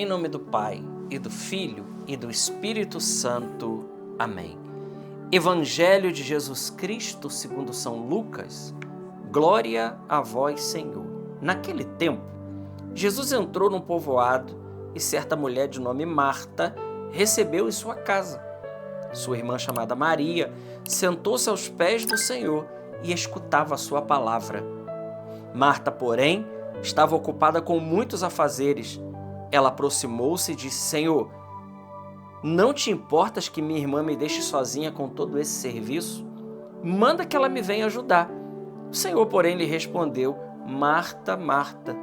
Em nome do Pai, e do Filho, e do Espírito Santo. Amém. Evangelho de Jesus Cristo segundo São Lucas. Glória a vós, Senhor. Naquele tempo, Jesus entrou num povoado e certa mulher de nome Marta recebeu em sua casa. Sua irmã, chamada Maria, sentou-se aos pés do Senhor e escutava a sua palavra. Marta, porém, estava ocupada com muitos afazeres. Ela aproximou-se e disse: Senhor, não te importas que minha irmã me deixe sozinha com todo esse serviço? Manda que ela me venha ajudar. O Senhor, porém, lhe respondeu: Marta, Marta,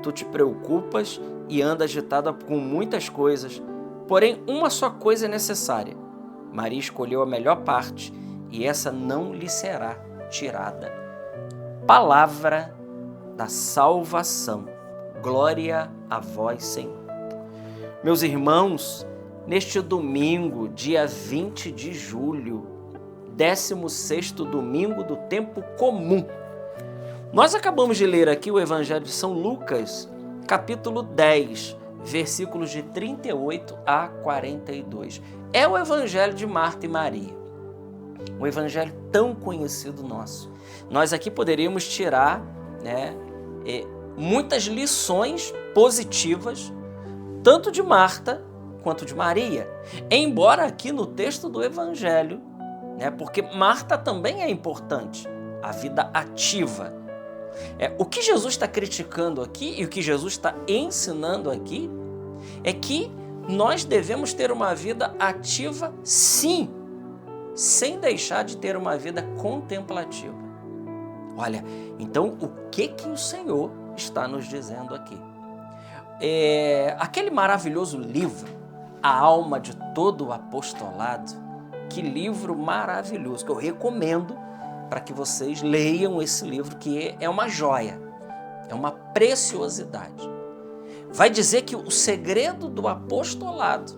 tu te preocupas e anda agitada com muitas coisas, porém uma só coisa é necessária. Maria escolheu a melhor parte e essa não lhe será tirada. Palavra da salvação. Glória a vós, Senhor. Meus irmãos, neste domingo, dia 20 de julho, 16º domingo do tempo comum, nós acabamos de ler aqui o Evangelho de São Lucas, capítulo 10, versículos de 38 a 42. É o Evangelho de Marta e Maria, um evangelho tão conhecido nosso. Nós aqui poderíamos tirar, muitas lições positivas, tanto de Marta quanto de Maria. Embora aqui no texto do Evangelho, porque Marta também é importante, a vida ativa. O que Jesus está criticando aqui e o que Jesus está ensinando aqui é que nós devemos ter uma vida ativa, sim, sem deixar de ter uma vida contemplativa. Olha, então o que o Senhor está nos dizendo aqui? Aquele maravilhoso livro, A Alma de Todo o Apostolado, que livro maravilhoso, que eu recomendo para que vocês leiam esse livro, que é uma joia, é uma preciosidade. Vai dizer que o segredo do apostolado,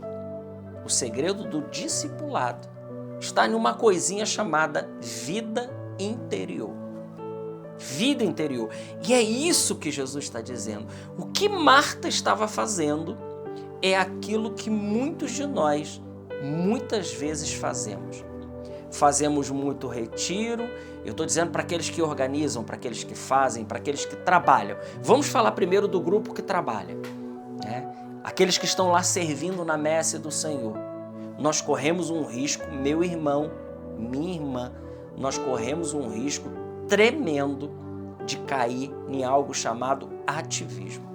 o segredo do discipulado, está em uma coisinha chamada vida interior. Vida interior. E é isso que Jesus está dizendo. O que Marta estava fazendo é aquilo que muitos de nós, muitas vezes fazemos. Fazemos muito retiro. Eu estou dizendo para aqueles que organizam, para aqueles que fazem, para aqueles que trabalham. Vamos falar primeiro do grupo que trabalha. Aqueles que estão lá servindo na messe do Senhor. Nós corremos um risco, meu irmão, minha irmã, nós corremos um risco tremendo de cair em algo chamado ativismo.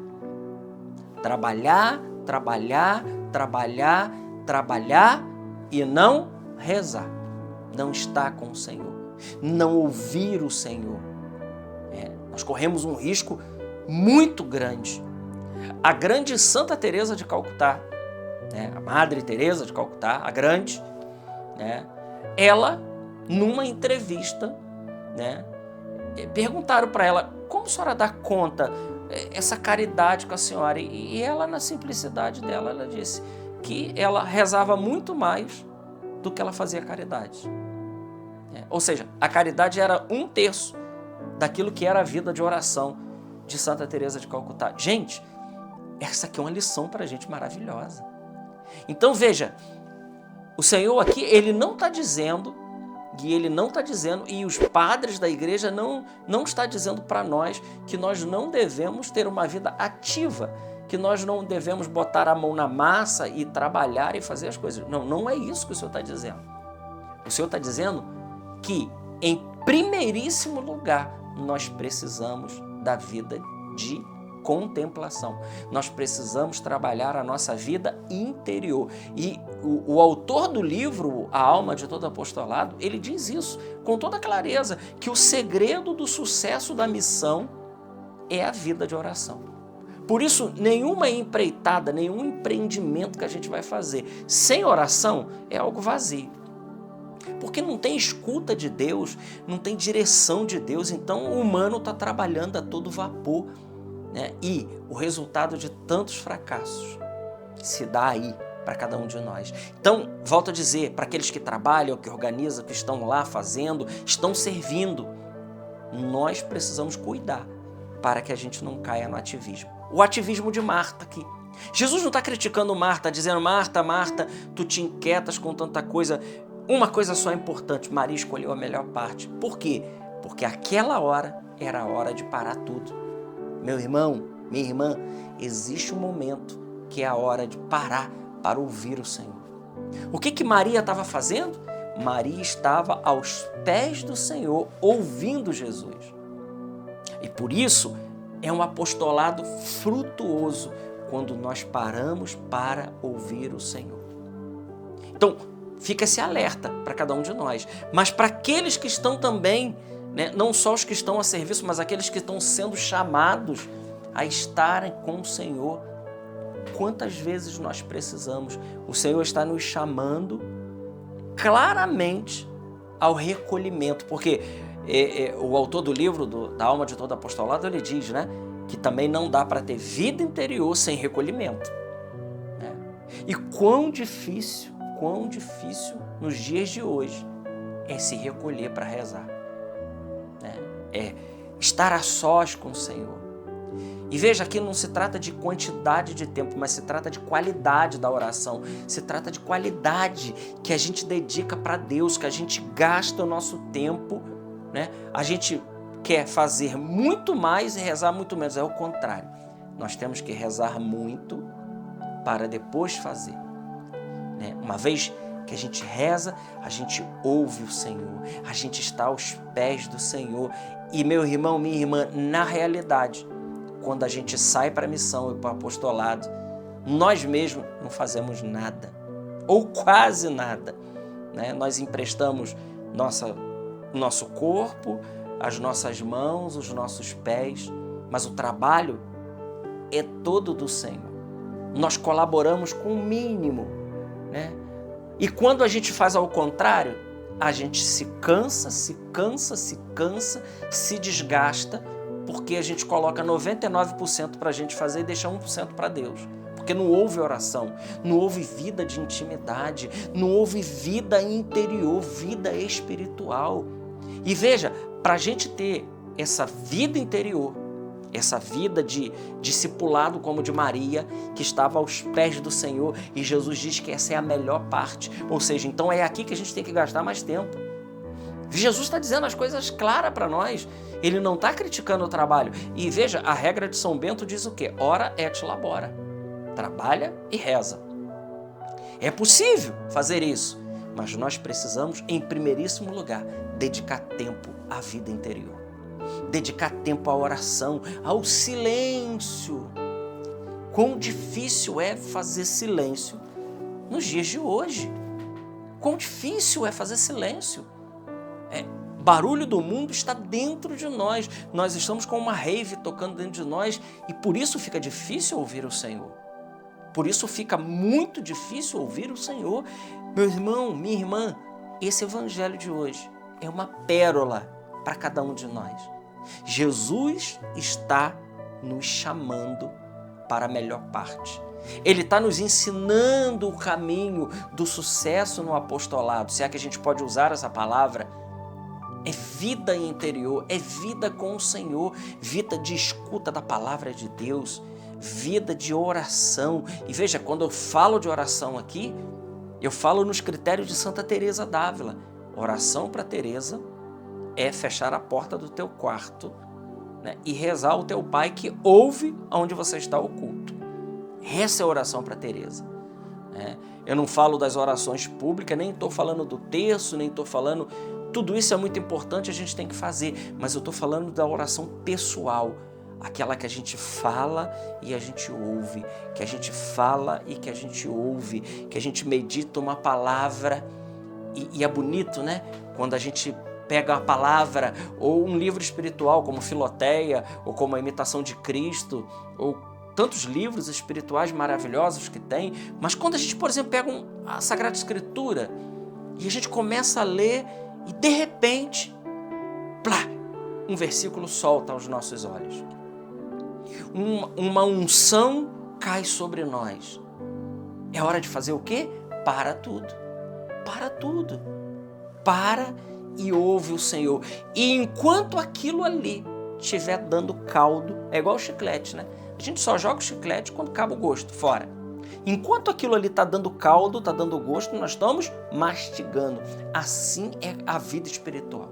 Trabalhar, trabalhar, trabalhar, trabalhar e não rezar. Não estar com o Senhor. Não ouvir o Senhor. Nós corremos um risco muito grande. A grande Santa Teresa de Calcutá, a Madre Teresa de Calcutá, a grande, ela, numa entrevista, perguntaram para ela: como a senhora dá conta essa caridade com a senhora? E ela, na simplicidade dela, ela disse que ela rezava muito mais do que ela fazia caridade. Ou seja, a caridade era 1/3 daquilo que era a vida de oração de Santa Teresa de Calcutá. Gente, essa aqui é uma lição para a gente maravilhosa. Então veja, o Senhor aqui, Ele não está dizendo, e os padres da igreja não está dizendo para nós que nós não devemos ter uma vida ativa, que nós não devemos botar a mão na massa e trabalhar e fazer as coisas. Não é isso que o Senhor está dizendo. O Senhor está dizendo que, em primeiríssimo lugar, nós precisamos da vida de contemplação. Nós precisamos trabalhar a nossa vida interior. E o autor do livro, A Alma de Todo Apostolado, ele diz isso com toda clareza, que o segredo do sucesso da missão é a vida de oração. Por isso, nenhuma empreitada, nenhum empreendimento que a gente vai fazer sem oração é algo vazio. Porque não tem escuta de Deus, não tem direção de Deus, então o humano está trabalhando a todo vapor. E o resultado de tantos fracassos se dá aí para cada um de nós. Então, volto a dizer, para aqueles que trabalham, que organizam, que estão lá fazendo, estão servindo, nós precisamos cuidar para que a gente não caia no ativismo. O ativismo de Marta aqui. Jesus não está criticando Marta, dizendo: Marta, Marta, tu te inquietas com tanta coisa. Uma coisa só é importante: Maria escolheu a melhor parte. Por quê? Porque aquela hora era a hora de parar tudo. Meu irmão, minha irmã, existe um momento que é a hora de parar para ouvir o Senhor. O que Maria estava fazendo? Maria estava aos pés do Senhor, ouvindo Jesus. E por isso é um apostolado frutuoso quando nós paramos para ouvir o Senhor. Então, fica esse alerta para cada um de nós. Mas para aqueles que estão também, né, não só os que estão a serviço, mas aqueles que estão sendo chamados a estarem com o Senhor, quantas vezes nós precisamos? O Senhor está nos chamando claramente ao recolhimento, porque o autor do livro da Alma de Todo Apostolado, ele diz, né, que também não dá para ter vida interior sem recolhimento, né? E quão difícil nos dias de hoje é se recolher para rezar, né? É estar a sós com o Senhor. E veja, aqui não se trata de quantidade de tempo, mas se trata de qualidade da oração, se trata de qualidade que a gente dedica para Deus, que a gente gasta o nosso tempo, né? A gente quer fazer muito mais e rezar muito menos, é o contrário. Nós temos que rezar muito para depois fazer, né? Uma vez que a gente reza, a gente ouve o Senhor, a gente está aos pés do Senhor. E meu irmão, minha irmã, na realidade, quando a gente sai para a missão e para o apostolado, nós mesmos não fazemos nada, ou quase nada, né? Nós emprestamos nosso corpo, as nossas mãos, os nossos pés, mas o trabalho é todo do Senhor. Nós colaboramos com o mínimo, né? E quando a gente faz ao contrário, a gente se cansa, se desgasta, porque a gente coloca 99% para a gente fazer e deixa 1% para Deus. Porque não houve oração, não houve vida de intimidade, não houve vida interior, vida espiritual. E veja, para a gente ter essa vida interior, essa vida de discipulado como de Maria, que estava aos pés do Senhor, e Jesus diz que essa é a melhor parte. Ou seja, então é aqui que a gente tem que gastar mais tempo. Jesus está dizendo as coisas claras para nós. Ele não está criticando o trabalho. E veja, a regra de São Bento diz o quê? Ora et labora. Trabalha e reza. É possível fazer isso, mas nós precisamos, em primeiríssimo lugar, dedicar tempo à vida interior. Dedicar tempo à oração, ao silêncio. Quão difícil é fazer silêncio nos dias de hoje. Quão difícil é fazer silêncio. Barulho do mundo está dentro de nós. Nós estamos com uma rave tocando dentro de nós e por isso fica difícil ouvir o Senhor. Por isso fica muito difícil ouvir o Senhor. Meu irmão, minha irmã, esse evangelho de hoje é uma pérola para cada um de nós. Jesus está nos chamando para a melhor parte. Ele está nos ensinando o caminho do sucesso no apostolado, se é que a gente pode usar essa palavra. É vida interior, é vida com o Senhor, vida de escuta da palavra de Deus, vida de oração. E veja, quando eu falo de oração aqui, eu falo nos critérios de Santa Teresa d'Ávila. Oração para Teresa é fechar a porta do teu quarto, né, e rezar ao teu Pai que ouve onde você está oculto. Essa é a oração para Teresa. Eu não falo das orações públicas, nem estou falando do terço, nem estou falando... Tudo isso é muito importante, a gente tem que fazer, mas eu estou falando da oração pessoal, aquela que a gente fala e a gente ouve, que a gente fala e que a gente ouve, que a gente medita uma palavra e é bonito, né? Quando a gente pega a palavra ou um livro espiritual como Filoteia ou como a Imitação de Cristo ou tantos livros espirituais maravilhosos que tem, mas quando a gente, por exemplo, pega a Sagrada Escritura e a gente começa a ler e de repente, plá, um versículo solta aos nossos olhos. Uma unção cai sobre nós. É hora de fazer o quê? Para tudo. Para tudo. Para e ouve o Senhor. E enquanto aquilo ali estiver dando caldo, é igual o chiclete, né? A gente só joga o chiclete quando acaba o gosto, fora. Enquanto aquilo ali está dando caldo, está dando gosto, nós estamos mastigando. Assim é a vida espiritual.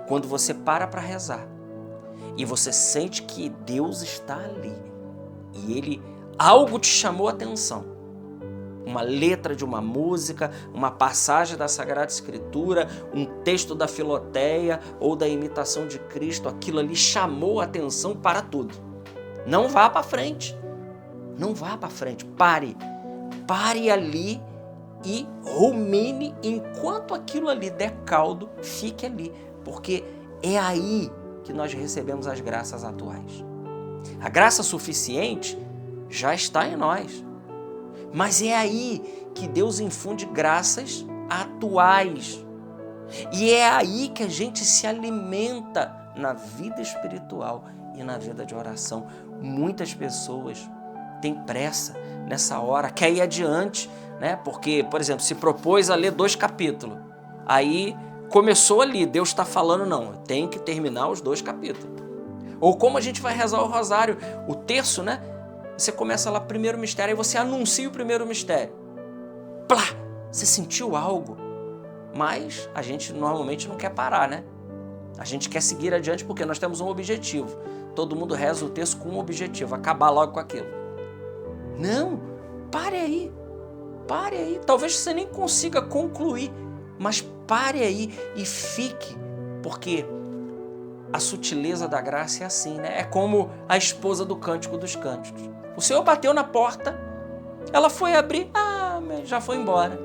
Quando você para rezar e você sente que Deus está ali e algo te chamou a atenção, uma letra de uma música, uma passagem da Sagrada Escritura, um texto da Filoteia ou da Imitação de Cristo, aquilo ali chamou a atenção para tudo. Não vá para frente. Não vá para frente, pare ali e rumine enquanto aquilo ali der caldo, fique ali, porque é aí que nós recebemos as graças atuais. A graça suficiente já está em nós, mas é aí que Deus infunde graças atuais. E é aí que a gente se alimenta na vida espiritual e na vida de oração. Muitas pessoas tem pressa nessa hora, quer ir adiante, né? Porque, por exemplo, se propôs a ler 2 capítulos, aí começou ali, Deus está falando, não, tem que terminar os 2 capítulos. Ou como a gente vai rezar o rosário, o terço, né? Você começa lá, primeiro mistério, aí você anuncia o primeiro mistério. Plá! Você sentiu algo, mas a gente normalmente não quer parar, né? A gente quer seguir adiante porque nós temos um objetivo. Todo mundo reza o terço com um objetivo, acabar logo com aquilo. Não, pare aí. Talvez você nem consiga concluir, mas pare aí e fique, porque a sutileza da graça é assim, né? É como a esposa do Cântico dos Cânticos. O Senhor bateu na porta, ela foi abrir, já foi embora.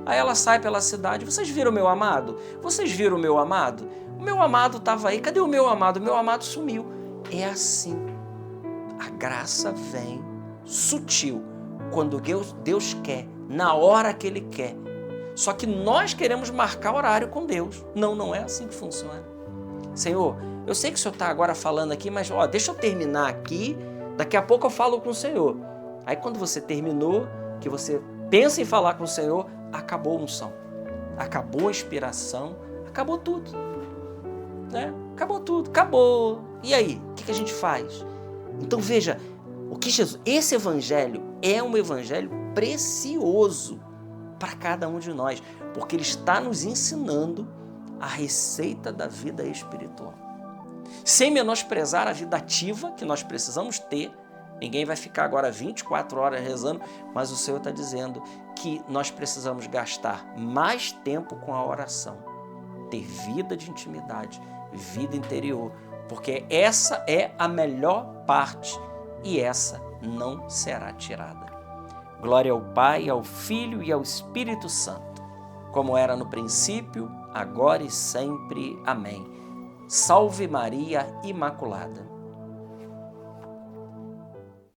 Aí ela sai pela cidade, vocês viram o meu amado? Vocês viram o meu amado? O meu amado estava aí, cadê o meu amado? O meu amado sumiu. É assim, a graça vem sutil, quando Deus quer, na hora que Ele quer. Só que nós queremos marcar horário com Deus. Não é assim que funciona. Senhor, eu sei que o Senhor está agora falando aqui, mas deixa eu terminar aqui, daqui a pouco eu falo com o Senhor. Aí quando você terminou, que você pensa em falar com o Senhor, acabou a unção, acabou a inspiração, acabou tudo. Né? Acabou tudo, acabou. E aí, o que a gente faz? Então veja, esse evangelho é um evangelho precioso para cada um de nós, porque ele está nos ensinando a receita da vida espiritual. Sem menosprezar a vida ativa que nós precisamos ter, ninguém vai ficar agora 24 horas rezando, mas o Senhor está dizendo que nós precisamos gastar mais tempo com a oração, ter vida de intimidade, vida interior, porque essa é a melhor parte e essa não será tirada. Glória ao Pai, ao Filho e ao Espírito Santo, como era no princípio, agora e sempre. Amém. Salve Maria Imaculada.